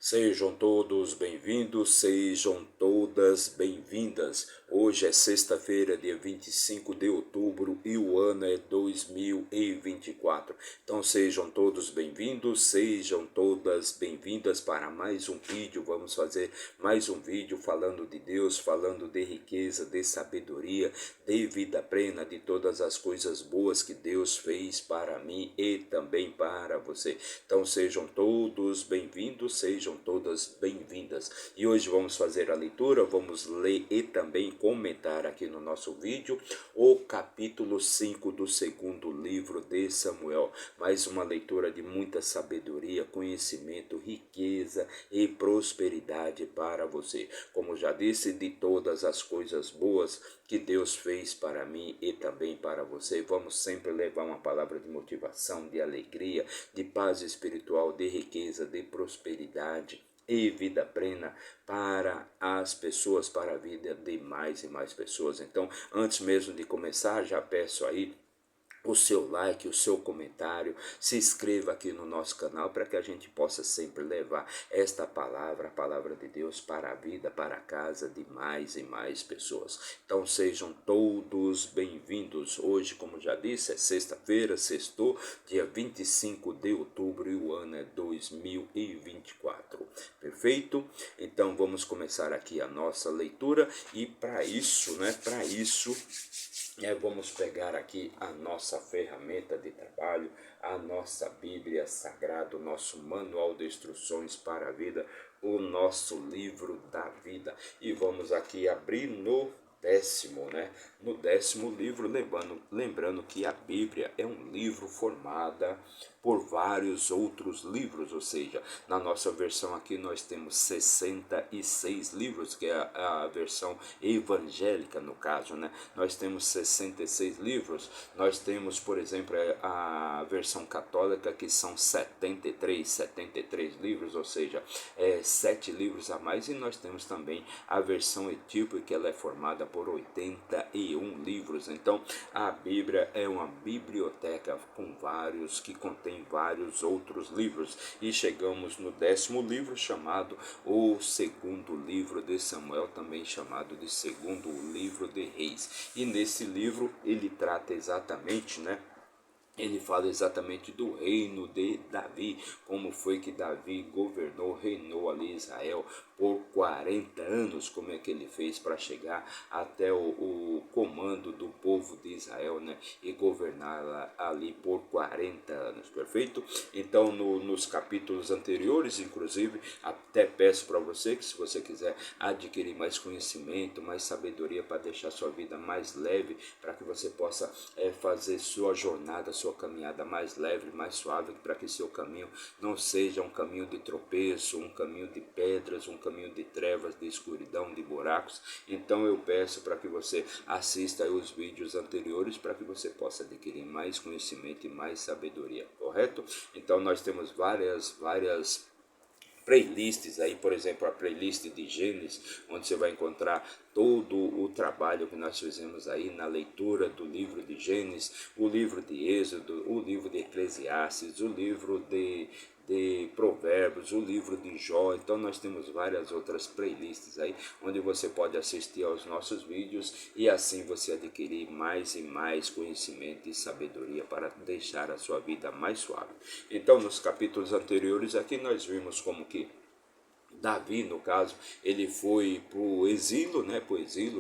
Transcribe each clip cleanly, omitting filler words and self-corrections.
Sejam todos bem-vindos, sejam todas bem-vindas. Hoje é sexta-feira, dia 25 de outubro e o ano é 2024. Então sejam todos bem-vindos, sejam todas bem-vindas para mais um vídeo. Vamos fazer mais um vídeo falando de Deus, falando de riqueza, de sabedoria, de vida plena, de todas as coisas boas que Deus fez para mim e também para você. Então sejam todos bem-vindos, sejam todas bem-vindas. E hoje vamos fazer a leitura, vamos ler e também comentar aqui no nosso vídeo o capítulo 5 do segundo livro de Samuel. Mais uma leitura de muita sabedoria, conhecimento, riqueza e prosperidade para você. Como já disse, de todas as coisas boas que Deus fez para mim e também para você. Vamos sempre levar uma palavra de motivação, de alegria, de paz espiritual, de riqueza, de prosperidade e vida plena para as pessoas, para a vida de mais e mais pessoas. Então, antes mesmo de começar, já peço aí o seu like, o seu comentário, se inscreva aqui no nosso canal para que a gente possa sempre levar esta palavra, a palavra de Deus para a vida, para a casa de mais e mais pessoas. Então sejam todos bem-vindos. Hoje, como já disse, é sexta-feira, sextou, dia 25 de outubro e o ano é 2024. Perfeito? Então vamos começar aqui a nossa leitura e para isso, vamos pegar aqui a nossa ferramenta de trabalho, a nossa Bíblia Sagrada, o nosso manual de instruções para a vida, o nosso livro da vida. E vamos aqui abrir no décimo livro, lembrando que a Bíblia é um livro formado por vários outros livros, ou seja, na nossa versão aqui nós temos 66 livros, que é a versão evangélica no caso, Nós temos 66 livros, nós temos, por exemplo, a versão católica que são 73 livros, ou seja, 7 livros a mais, e nós temos também a versão etíope, que ela é formada por 81 livros. Então a Bíblia é uma biblioteca que contém vários outros livros, e chegamos no 10º livro, chamado o segundo livro de Samuel, também chamado de segundo livro de Reis. E nesse livro ele trata exatamente, ele fala exatamente do reino de Davi, como foi que Davi reinou ali Israel por 40 anos, como é que ele fez para chegar até o comando do povo de Israel, e governar ali por 40 anos, perfeito? Então, nos capítulos anteriores, inclusive, até peço para você que, se você quiser adquirir mais conhecimento, mais sabedoria para deixar sua vida mais leve, para que você possa fazer sua jornada, sua caminhada mais leve, mais suave, para que seu caminho não seja um caminho de tropeço, um caminho de pedras, um caminho de trevas, de escuridão, de buracos. Então eu peço para que você assista os vídeos anteriores, para que você possa adquirir mais conhecimento e mais sabedoria, correto? Então nós temos várias playlists aí, por exemplo, a playlist de Gênesis, onde você vai encontrar todo o trabalho que nós fizemos aí na leitura do livro de Gênesis, o livro de Êxodo, o livro de Eclesiastes, o livro de Provérbios, o livro de Jó. Então nós temos várias outras playlists aí, onde você pode assistir aos nossos vídeos e assim você adquirir mais e mais conhecimento e sabedoria para deixar a sua vida mais suave. Então nos capítulos anteriores aqui nós vimos como que Davi, no caso, ele foi para o exílio,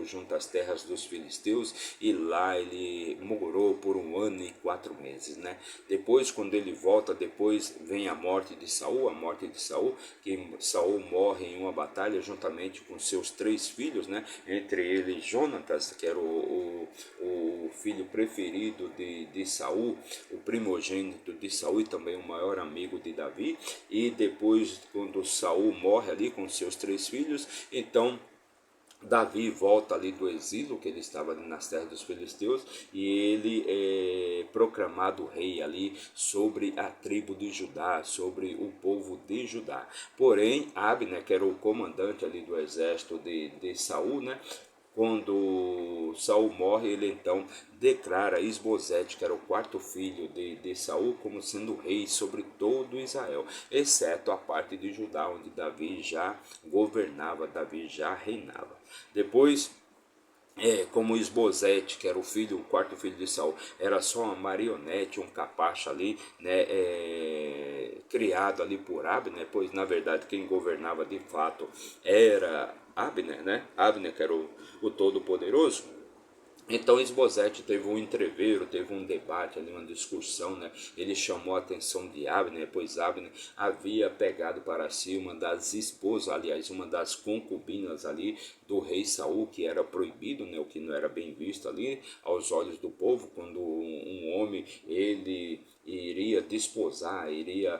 junto às terras dos filisteus, e lá ele morou por 1 ano e 4 meses, Depois, quando ele volta, depois vem a morte de Saul, que Saul morre em uma batalha juntamente com seus 3 filhos, Entre eles Jonatas, que era o filho preferido de Saul, o primogênito de Saul e também o maior amigo de Davi. E depois, quando Saul morre ali com seus 3 filhos, então Davi volta ali do exílio, que ele estava ali nas terras dos filisteus, e ele é proclamado rei ali sobre a tribo de Judá, sobre o povo de Judá. Porém, Abner, que era o comandante ali do exército de Saul, quando Saul morre, ele então declara Isbosete, que era o quarto filho de Saul, como sendo rei sobre todo Israel, exceto a parte de Judá, onde Davi já governava, Davi já reinava. Depois, como Isbosete, que era o quarto filho de Saul, era só uma marionete, um capacho ali, né, criado ali por Abner, pois na verdade quem governava de fato era Abner, né? Abner, que era o Todo-Poderoso. Então Esbozete teve um entreveiro, teve um debate ali, uma discussão, né? Ele chamou a atenção de Abner, pois Abner havia pegado para si uma das esposas, aliás, uma das concubinas ali do rei Saul, que era proibido, né? O que não era bem visto ali aos olhos do povo, quando um homem ele iria desposar, iria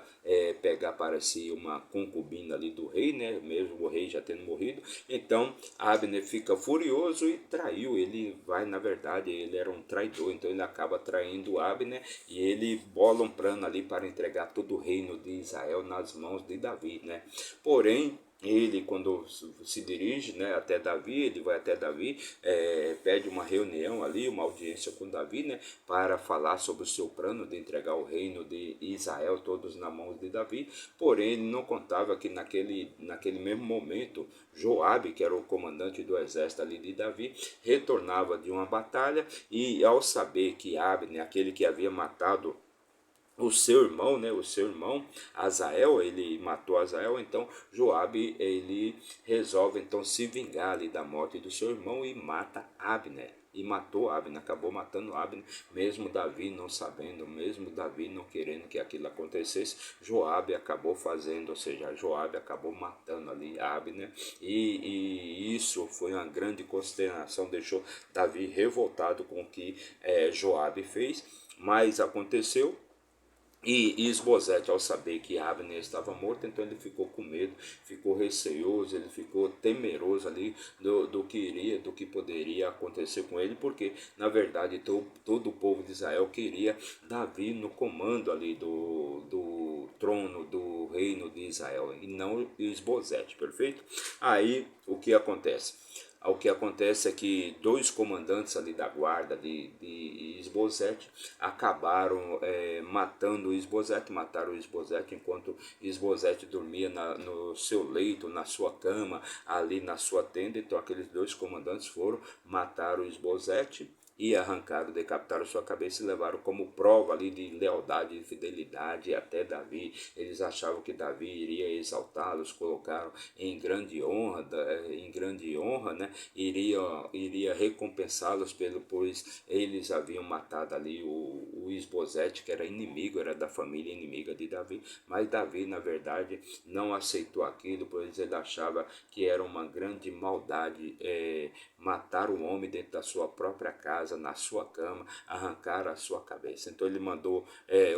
pegar para si uma concubina ali do rei, né? Mesmo o rei já tendo morrido. Então Abner fica furioso e traiu. Ele vai, na verdade, ele era um traidor, então ele acaba traindo Abner e ele bola um plano ali para entregar todo o reino de Israel nas mãos de Davi, né? Porém, ele quando se dirige, né, até Davi, ele vai até Davi, pede uma reunião ali, uma audiência com Davi, né, para falar sobre o seu plano de entregar o reino de Israel todos na mão de Davi. Porém, ele não contava que naquele mesmo momento Joabe, que era o comandante do exército ali de Davi, retornava de uma batalha e ao saber que Abner, aquele que havia matado o seu irmão, né, o seu irmão Azael, ele matou Azael, então Joabe, ele resolve então se vingar ali da morte do seu irmão e mata Abner. E matou Abner, acabou matando Abner, mesmo Davi não sabendo, mesmo Davi não querendo que aquilo acontecesse, Joabe acabou fazendo, ou seja, Joabe acabou matando ali Abner, e isso foi uma grande consternação, deixou Davi revoltado com o que Joabe fez, mas aconteceu. E Isbosete, ao saber que Abner estava morto, então ele ficou com medo, ficou receoso, ele ficou temeroso ali do que poderia acontecer com ele, porque na verdade todo o povo de Israel queria Davi no comando ali do trono do reino de Israel, e não Isbosete, perfeito? Aí o que acontece? O que acontece é que dois comandantes ali da guarda de Isbosete acabaram matando Isbosete, mataram Isbosete enquanto Isbosete dormia no seu leito, na sua cama, ali na sua tenda. Então aqueles dois comandantes foram, mataram Isbosete e arrancaram, decapitaram sua cabeça e levaram como prova ali de lealdade e fidelidade até Davi. Eles achavam que Davi iria exaltá-los, colocaram em grande honra, né? Iria recompensá-los pois eles haviam matado ali o Isbosete, que era inimigo, era da família inimiga de Davi, mas Davi na verdade não aceitou aquilo, pois ele achava que era uma grande maldade matar um homem dentro da sua própria casa, na sua cama, arrancar a sua cabeça. Então ele mandou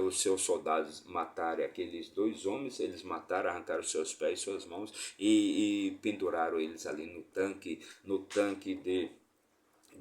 os seus soldados matarem aqueles dois homens, eles mataram, arrancaram seus pés e suas mãos e penduraram eles ali no tanque de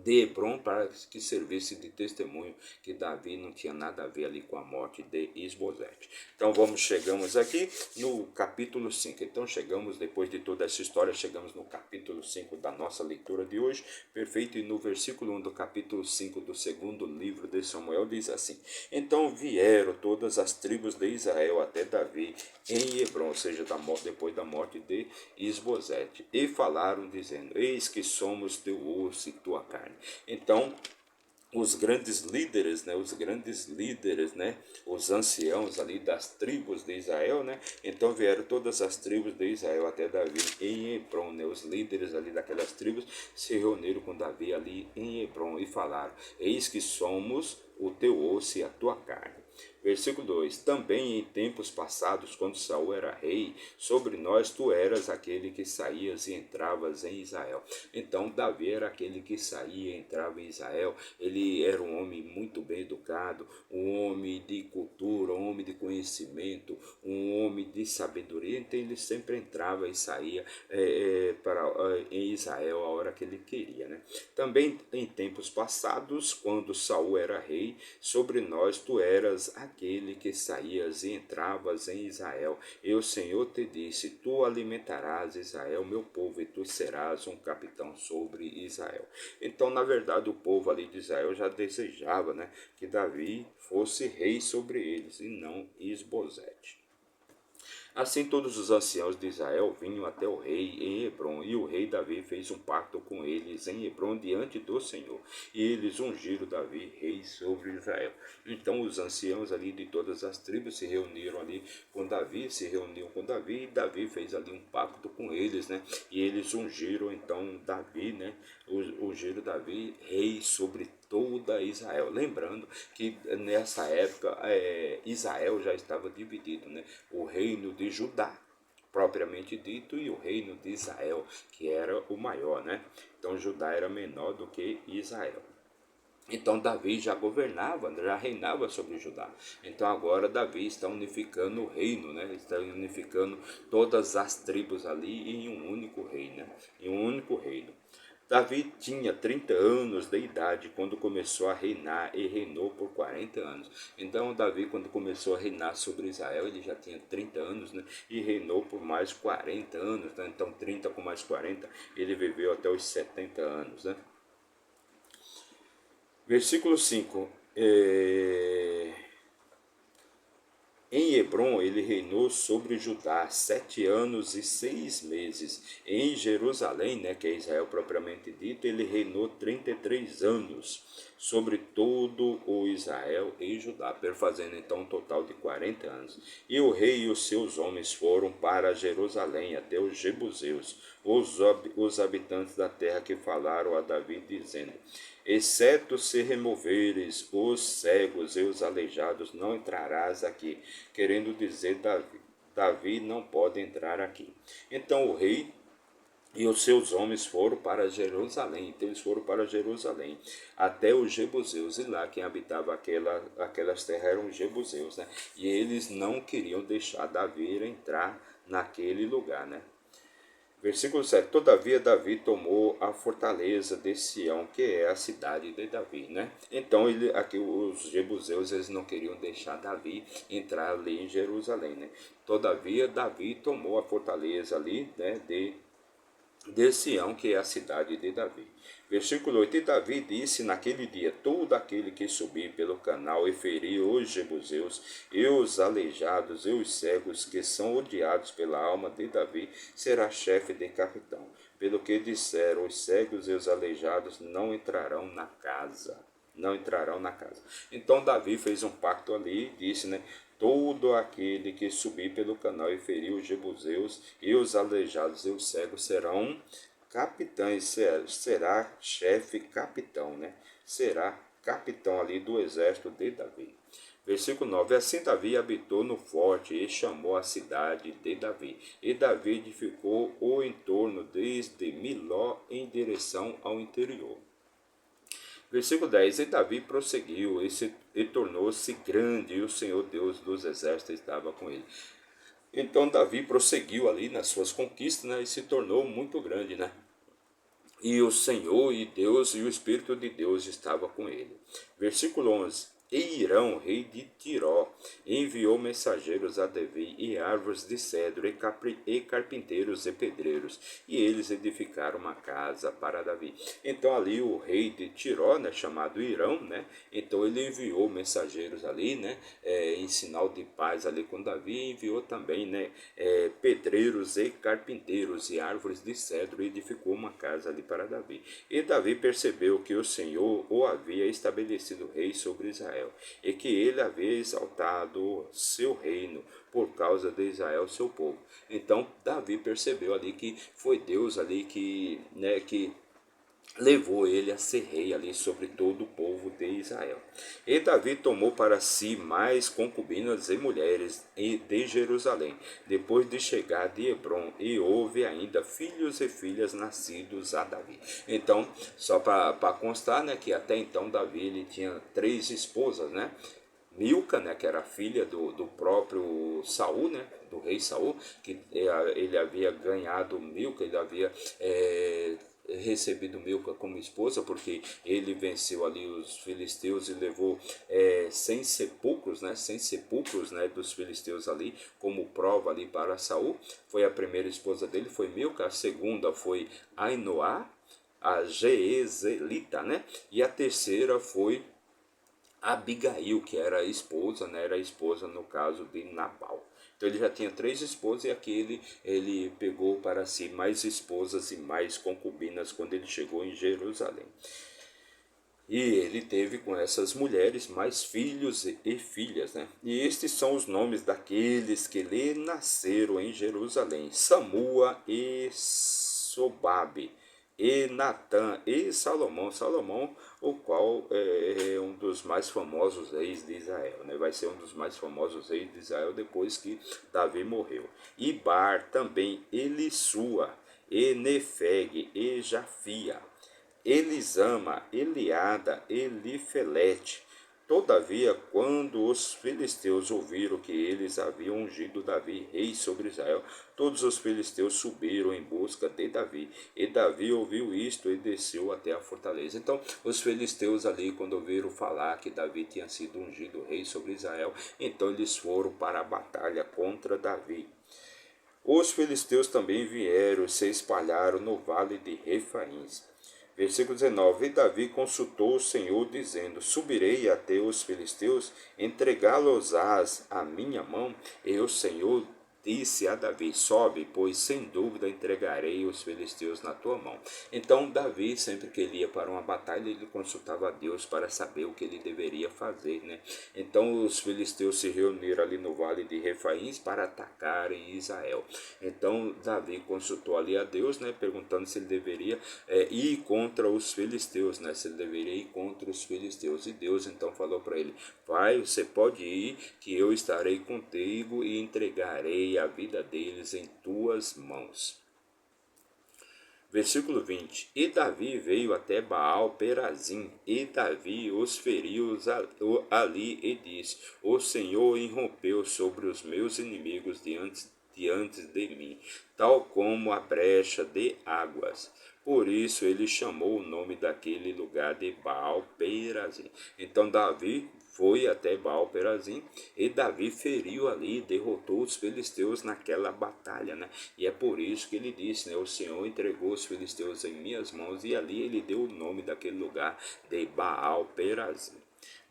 Hebron, para que servisse de testemunho que Davi não tinha nada a ver ali com a morte de Isbosete. Então chegamos aqui no capítulo 5. Então chegamos, depois de toda essa história, chegamos no capítulo 5 da nossa leitura de hoje, perfeito, e no versículo 1 do capítulo 5 do segundo livro de Samuel diz assim: Então vieram todas as tribos de Israel até Davi em Hebron, ou seja, depois da morte de Isbosete, e falaram dizendo: Eis que somos teu osso e tua carne. Então os anciãos ali das tribos de Israel, né? Então vieram todas as tribos de Israel até Davi em Hebron, né? Os líderes ali daquelas tribos se reuniram com Davi ali em Hebron e falaram: Eis que somos o teu osso e a tua carne. Versículo 2: Também em tempos passados, quando Saul era rei, sobre nós tu eras aquele que saías e entravas em Israel. Então Davi era aquele que saía e entrava em Israel. Ele era um homem muito bem educado, um homem de cultura, um homem de conhecimento, um homem de sabedoria. Então ele sempre entrava e saía em Israel a hora que ele queria, né? Também em tempos passados, quando Saul era rei, sobre nós tu eras aquele que saías e entravas em Israel. E o Senhor te disse, tu alimentarás Israel, meu povo, e tu serás um capitão sobre Israel. Então, na verdade, o povo ali de Israel já desejava, né, que Davi fosse rei sobre eles, e não Isbosete. Assim todos os anciãos de Israel vinham até o rei em Hebrom, e o rei Davi fez um pacto com eles em Hebrom diante do Senhor. E eles ungiram Davi rei sobre Israel. Então os anciãos ali de todas as tribos se reuniram ali com Davi, e Davi fez ali um pacto com eles, né? E eles ungiram então Davi, né? Ungiram Davi rei sobre toda Israel. Lembrando que nessa época Israel já estava dividido, né? O reino de Judá, propriamente dito, e o reino de Israel, que era o maior, né? Então Judá era menor do que Israel. Então Davi já governava, já reinava sobre Judá. Então agora Davi está unificando o reino, né? Está unificando todas as tribos ali em um único reino, né? Em um único reino. Davi tinha 30 anos de idade quando começou a reinar e reinou por 40 anos. Então Davi, quando começou a reinar sobre Israel, ele já tinha 30 anos, né? E reinou por mais 40 anos, né? Então 30 com mais 40, ele viveu até os 70 anos, né? Versículo 5. Em Hebrom ele reinou sobre Judá 7 anos e 6 meses. Em Jerusalém, né, que é Israel propriamente dito, ele reinou 33 anos sobre todo o Israel e Judá, perfazendo então um total de 40 anos. E o rei e os seus homens foram para Jerusalém até os Jebuseus, os habitantes da terra que falaram a Davi dizendo: exceto se removeres os cegos e os aleijados, não entrarás aqui. Querendo dizer, Davi não pode entrar aqui. Então o rei e os seus homens foram para Jerusalém. Então eles foram para Jerusalém, até os Jebuseus. E lá quem habitava aquelas terras eram os Jebuseus, né? E eles não queriam deixar Davi entrar naquele lugar, né? Versículo 7. Todavia Davi tomou a fortaleza de Sião, que é a cidade de Davi, né? Então aqui os jebuseus eles não queriam deixar Davi entrar ali em Jerusalém, né? Todavia Davi tomou a fortaleza ali, né, de Sião, que é a cidade de Davi. Versículo 8. E Davi disse naquele dia: todo aquele que subir pelo canal e ferir os jebuseus, e os aleijados, e os cegos, que são odiados pela alma de Davi, será chefe de capitão. Pelo que disseram, os cegos e os aleijados não entrarão na casa. Não entrarão na casa. Então Davi fez um pacto ali e disse, né? Todo aquele que subir pelo canal e ferir os jebuseus e os aleijados e os cegos serão capitães, será chefe capitão, né? Será capitão ali do exército de Davi. Versículo 9. Assim Davi habitou no forte e chamou a cidade de Davi. E Davi edificou o entorno desde Miló em direção ao interior. Versículo 10. E Davi prosseguiu e tornou-se grande, e o Senhor Deus dos exércitos estava com ele. Então Davi prosseguiu ali nas suas conquistas, né, e se tornou muito grande, né? E o Senhor e Deus e o Espírito de Deus estava com ele. Versículo 11. E Irão, rei de Tiró, enviou mensageiros a Davi e árvores de cedro e carpinteiros e pedreiros, e eles edificaram uma casa para Davi. Então ali o rei de Tiró, né, chamado Irão, né, então ele enviou mensageiros ali, né, em sinal de paz ali com Davi, enviou também, né, pedreiros e carpinteiros e árvores de cedro, e edificou uma casa ali para Davi. E Davi percebeu que o Senhor o havia estabelecido rei sobre Israel, e que ele havia exaltado seu reino por causa de Israel, seu povo. Então Davi percebeu ali que foi Deus ali que, né, que levou ele a ser rei ali sobre todo o povo de Israel. E Davi tomou para si mais concubinas e mulheres de Jerusalém, depois de chegar de Hebrom, e houve ainda filhos e filhas nascidos a Davi. Então, só para constar, né, que até então Davi ele tinha 3 esposas, né? Milca, né, que era filha do próprio Saul, né, do rei Saul, que ele havia ganhado Milca, ele havia recebido Milca como esposa, porque ele venceu ali os filisteus e levou 100 sepulcros, né, 100 sepulcros, né, dos filisteus ali, como prova ali para Saul. Foi a primeira esposa dele, foi Milca. A segunda foi Ainoá, a Jeezelita, né, e a terceira foi Abigail, que era a esposa, né, era a esposa no caso de Nabal. Então ele já tinha 3 esposas, e aqui ele pegou para si mais esposas e mais concubinas quando ele chegou em Jerusalém. E ele teve com essas mulheres mais filhos e filhas, né? E estes são os nomes daqueles que lhe nasceram em Jerusalém: Samua e Sobabe, e Natã e Salomão. Salomão, o qual é um dos mais famosos reis de Israel, né? Vai ser um dos mais famosos reis de Israel depois que Davi morreu. Ibar também, Elisua, e Nefeg, e Jafia, Elisama, Eliada, Elifelete. Todavia, quando os filisteus ouviram que eles haviam ungido Davi rei sobre Israel, todos os filisteus subiram em busca de Davi. E Davi ouviu isto e desceu até a fortaleza. Então, os filisteus ali, quando ouviram falar que Davi tinha sido ungido rei sobre Israel, então eles foram para a batalha contra Davi. Os filisteus também vieram e se espalharam no vale de Refaíns. Versículo 19: E Davi consultou o Senhor, dizendo: Subirei até os filisteus, entregá-los-ás à minha mão? E o Senhor disse a Davi: Sobe, pois sem dúvida entregarei os filisteus na tua mão. Então Davi, sempre que ele ia para uma batalha, ele consultava a Deus para saber o que ele deveria fazer, né? Então os filisteus se reuniram ali no vale de Refaíns para atacarem Israel. Então Davi consultou ali a Deus, né, perguntando se ele deveria ir contra os filisteus, né, se ele deveria ir contra os filisteus. E Deus então falou para ele: Vai, você pode ir, que eu estarei contigo e entregarei a vida deles em tuas mãos. Versículo 20: E Davi veio até Baal Perazim, e Davi os feriu ali e disse: O Senhor irrompeu sobre os meus inimigos diante de mim, tal como a brecha de águas. Por isso ele chamou o nome daquele lugar de Baal Perazim. Então Davi foi até Baal Perazim, e Davi feriu ali, derrotou os filisteus naquela batalha, né? E é por isso que ele disse, né? O Senhor entregou os filisteus em minhas mãos, e ali ele deu o nome daquele lugar de Baal Perazim.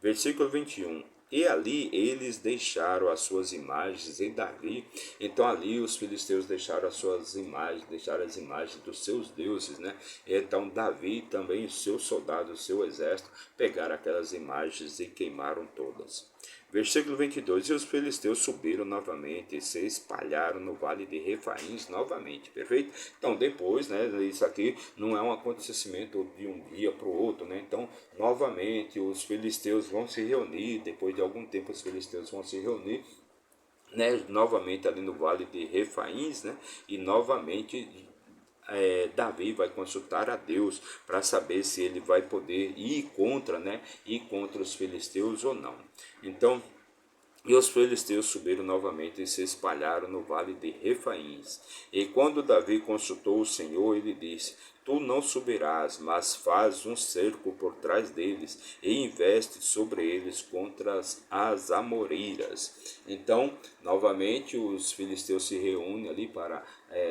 Versículo 21: E ali eles deixaram as suas imagens em Davi. Então ali os filisteus deixaram as suas imagens, deixaram as imagens dos seus deuses, né? Então Davi também, os seus soldados, o seu exército, pegaram aquelas imagens e queimaram todas. Versículo 22: E os filisteus subiram novamente e se espalharam no vale de Refaíns novamente, perfeito? Então depois, né, isso aqui não é um acontecimento de um dia para o outro, né? Então novamente os filisteus vão se reunir, depois de algum tempo os filisteus vão se reunir, né, novamente ali no vale de Refaíns, né? E novamente Davi vai consultar a Deus para saber se ele vai poder ir contra, né, ir contra os filisteus ou não. Então, e os filisteus subiram novamente e se espalharam no vale de Refaíns. E quando Davi consultou o Senhor, ele disse: Tu não subirás, mas faz um cerco por trás deles e investe sobre eles contra as amoreiras. Então, novamente, os filisteus se reúnem ali para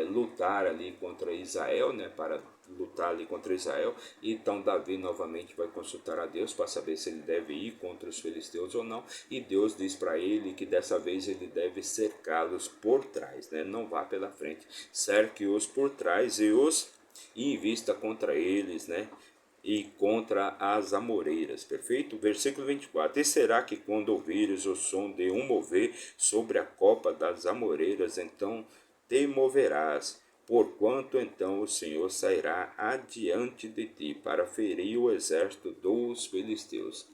lutar ali contra Israel, né, para lutar ali contra Israel. Então Davi novamente vai consultar a Deus para saber se ele deve ir contra os filisteus ou não, e Deus diz para ele que dessa vez ele deve cercá-los por trás, né? Não vá pela frente, cerque-os por trás e invista contra eles, né? E contra as amoreiras, perfeito? Versículo 24: E será que quando ouvires o som de um mover sobre a copa das amoreiras, então te moverás, porquanto então o Senhor sairá adiante de ti para ferir o exército dos filisteus.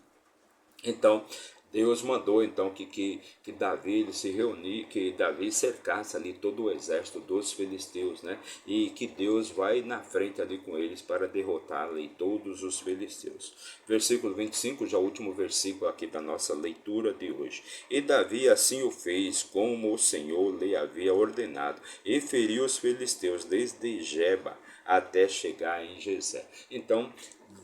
Então Deus mandou então que Davi ele se reunir, que Davi cercasse ali todo o exército dos filisteus, né? E que Deus vai na frente ali com eles para derrotar ali todos os filisteus. Versículo 25, já o último versículo aqui da nossa leitura de hoje. E Davi assim o fez, como o Senhor lhe havia ordenado, e feriu os filisteus desde Geba até chegar em Gezé. Então,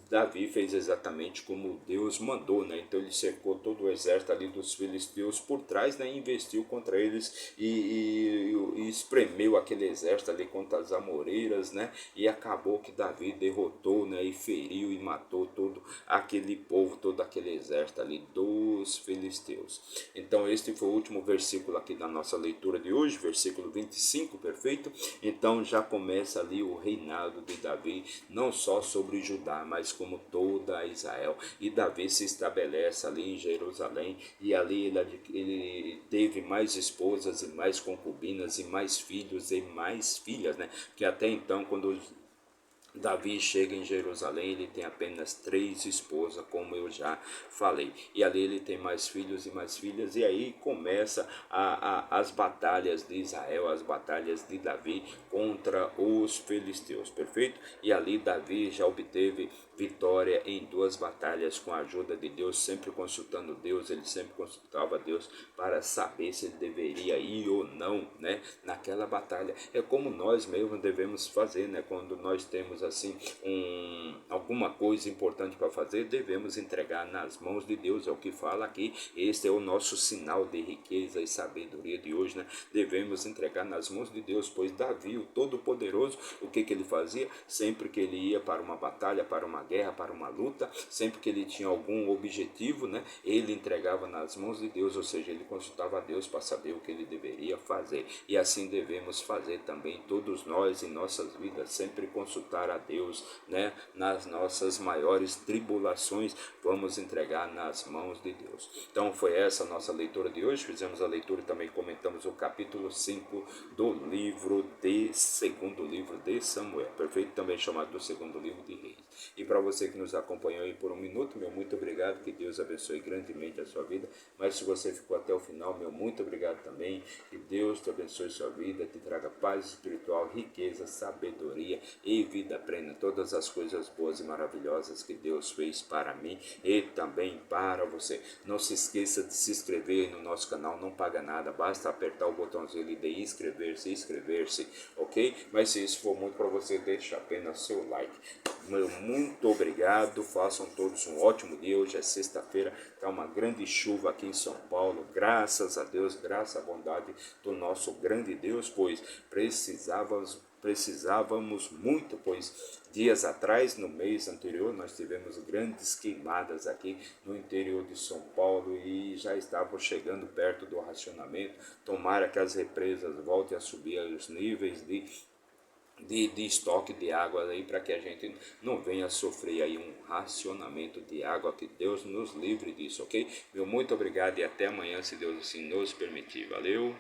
Davi fez exatamente como Deus mandou, né? Então ele cercou todo o exército ali dos filisteus por trás, né? E investiu contra eles e espremeu aquele exército ali contra as amoreiras, né? E acabou que Davi derrotou, né? E feriu e matou todo aquele povo, todo aquele exército ali dos filisteus. Então este foi o último versículo aqui da nossa leitura de hoje, versículo 25, perfeito? Então já começa ali o reinado de Davi, não só sobre Judá, mas como toda Israel. E Davi se estabelece ali em Jerusalém, e ali ele teve mais esposas e mais concubinas e mais filhos e mais filhas, né? Que até então, quando Davi chega em Jerusalém, ele tem apenas 3 esposas, como eu já falei. E ali ele tem mais filhos e mais filhas, e aí começa as batalhas de Israel, as batalhas de Davi contra os filisteus, perfeito? E ali Davi já obteve vitória em 2 batalhas com a ajuda de Deus, sempre consultando Deus, ele sempre consultava Deus para saber se ele deveria ir ou não, né, naquela batalha. É como nós mesmos devemos fazer, né, quando nós temos assim alguma coisa importante para fazer, devemos entregar nas mãos de Deus, é o que fala aqui. Este é o nosso sinal de riqueza e sabedoria de hoje, né? Devemos entregar nas mãos de Deus, pois Davi, o Todo-Poderoso, o que ele fazia? Sempre que ele ia para uma batalha, para uma guerra, para uma luta, sempre que ele tinha algum objetivo, né, ele entregava nas mãos de Deus, ou seja, ele consultava a Deus para saber o que ele deveria fazer. E assim devemos fazer também todos nós em nossas vidas, sempre consultar a Deus, né, nas nossas maiores tribulações, vamos entregar nas mãos de Deus. Então foi essa a nossa leitura de hoje, fizemos a leitura e também comentamos o capítulo 5 do segundo livro de Samuel, perfeito? Também chamado do segundo livro de Reis. E para você que nos acompanhou aí por um minuto, meu muito obrigado, que Deus abençoe grandemente a sua vida. Mas se você ficou até o final, meu muito obrigado também, que Deus te abençoe sua vida, te traga paz espiritual, riqueza, sabedoria e vida plena, todas as coisas boas e maravilhosas que Deus fez para mim e também para você. Não se esqueça de se inscrever no nosso canal, não paga nada, basta apertar o botãozinho de inscrever-se, ok? Mas se isso for muito para você, deixa apenas seu like. Meu muito obrigado, façam todos um ótimo dia. Hoje é sexta-feira, está uma grande chuva aqui em São Paulo, graças a Deus, graças à bondade do nosso grande Deus, pois precisávamos muito, pois dias atrás, no mês anterior, nós tivemos grandes queimadas aqui no interior de São Paulo e já estávamos chegando perto do racionamento. Tomara que as represas voltem a subir os níveis de estoque de água aí, para que a gente não venha sofrer aí um racionamento de água, que Deus nos livre disso, ok? Meu muito obrigado e até amanhã, se Deus assim nos permitir. Valeu!